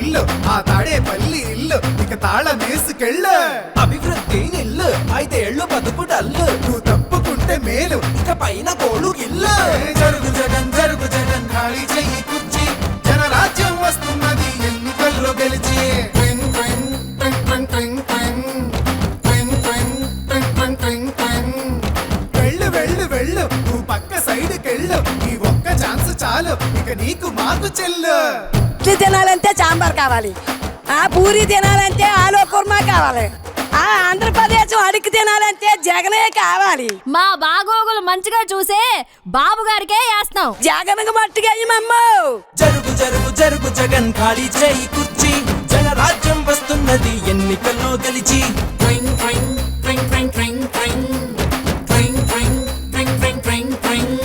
Full ఆ తాడేపల్లి ఇల్లు ఇక తాళమేసుకెళ్ళు అభివృద్ధి నిల్లు 5 ఏళ్ళు బతుకు డల్లు నువ్వు తప్పుకుంటే మేలు ఇక పైన కోడు గిల్లు జరుగు జగన్ ఖాళీ చెయ్యి కుర్చీ జనరాజ్యం వస్తున్నది ఎన్నికల్లో గెలిచి ట్వింగ్ ట్వింగ్ ట్వింగ్ ట్వింగ్ ట్వింగ్ ట్వింగ్ ట్వింగ్ ట్వింగ్ ట్వింగ్ ట్వింగ్ వెళ్ళు వెళ్ళు వెళ్ళు నువ్వు పక్క సైడ్కెళ్ళు ఈ ఒక్క ఛాన్స్ చాలు ఇక నీకు మాకు చెల్లు ఇడ్లీ తినాలంటే సాంబార్ కావాలి, ఆ పూరి తినాలంటే ఆలు కుర్మా కావాలి, ఆ ఆంధ్రప్రదేశ్ అడిగి తినాలంటే జగనే కావాలి. మా బాగోగులు మంచిగా చూసే బాబు గారికే వేస్తాం. జగన్కు మట్టుగా జరుగు జరుగు జరుగు జగన్ ఖాళీ చేయి కుర్చీ జనరాజ్యం వస్తున్నది ఎన్నికల్లో గెలిచి ట్వింగ్ ట్వింగ్ ట్వింగ్ ట్వింగ్ ట్వింగ్ ట్వింగ్ ట్వింగ్ ట్వింగ్ ట్వింగ్ ట్వింగ్ ట్వింగ్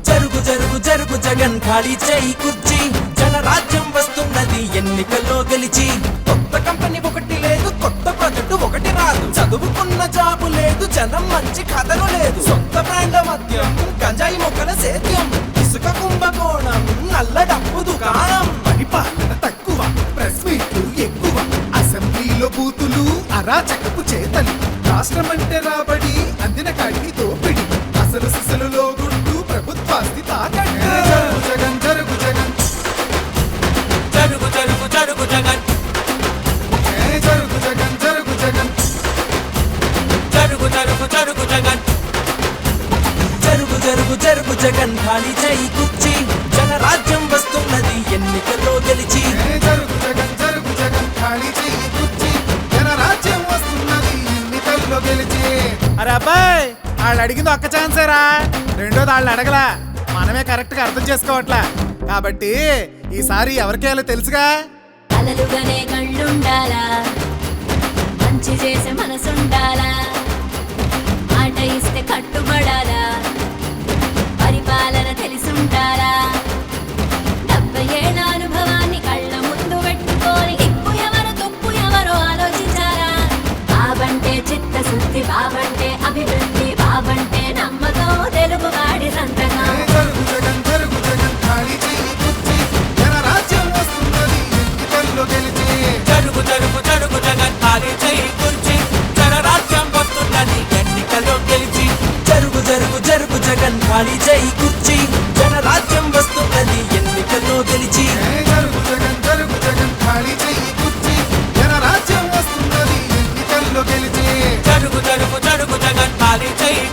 జరుగు జరుగు జరుగు జగన్ ఖాళీ చేయి కుర్చీ జనరాజ్యం వస్తున్నది ఎన్నికల్లో గెలిచి కొత్త కంపెనీ ఒకటి లేదు, కొత్త ప్రాజెక్టు ఒకటి రాదు, చదువుకున్న జాబు లేదు, జనం మంచి కథలు లేదు, సొంత బ్రాండ్ మద్యం గంజాయి మొక్కల సేద్యం ఇసుక కుంభకోణం నల్ల డబ్బు దుకాణం పరిపాలన తక్కువ ప్రెస్ మీట్లు ఎక్కువ అసెంబ్లీలో బూతులు అరాచకపు చేతలు రాష్ట్రమంటే రాబడి అందిన కాడికి దోపిడి అసలు సిసలులో గుంటూ ప్రభుత్వాస్తి తాకట్టు జరుగు జగన్ జరుగు జగన్ జరుగు జరుగు జరుగు జగన్ జరుగు జగన్ జరుగు జగన్ జరుగు జరుగు జరుగు జగన్ జరుగు జరుగు జరుగు జగన్ ఖాళీ చేయి కుర్చీ జనరాజ్యం వస్తున్నది ఎన్నికల్లో గెలిచి జరుగు జగన్ జరుగు జగన్ ఖాళీ చెయ్యి కుర్చీ జనరాజ్యం వస్తున్నది ఎన్నికల్లో గెలిచి అరే అబ్బాయి వాళ్ళు అడిగింది ఒక్క ఛాన్సేరా, రెండోది వాళ్ళు అడగలా, మనమే కరెక్ట్ గా అర్థం చేసుకోవట్లా, కాబట్టి ఈసారి ఎవరికేయాలో తెలుసుగా. అలలుగానే కళ్ళుండాలా, మంచి చేసే మనసుండాలా, మాట ఇస్తే కట్టుబడాలా, పరిపాలన తెలిసుండాలా, 70 ఏళ్ల అనుభవాన్ని కళ్ళ ముందు పెట్టుకొని ఇప్పు ఎవరు తుప్పు ఎవరో ఆలోచించాలా. బాబంటే చిత్తశుద్ధి, బాబంటే అభివృద్ధి, బాబంటే నమ్మకం, తెలుగువాడి సంతకం. జరుగు జగన్ జరుగు జగన్ ఖాళీ చెయ్యి కుర్చీ జనరాజ్యం వస్తున్నది ఎన్నికల్లో గెలిచి జరుగు జరుగు జరుగు జగన్ ఖాళీ చేయి కుర్చీ జనరాజ్యం వస్తున్నది ఎన్నికల్లో గెలిచి జరుగు జరుగు జరుగు జగన్ ఖాళీ చేయి కుర్చీ జనరాజ్యం వస్తున్నది ఎన్నికల్లో గెలిచి జరుగు జగన్ జరుగు జగన్ ఖాళీ చెయ్యి కుర్చీ జనరాజ్యం వస్తున్నది ఎన్నికల్లో గెలిచి జరుగు జరుగు జరుగు జగన్ ఖాళీ చేయి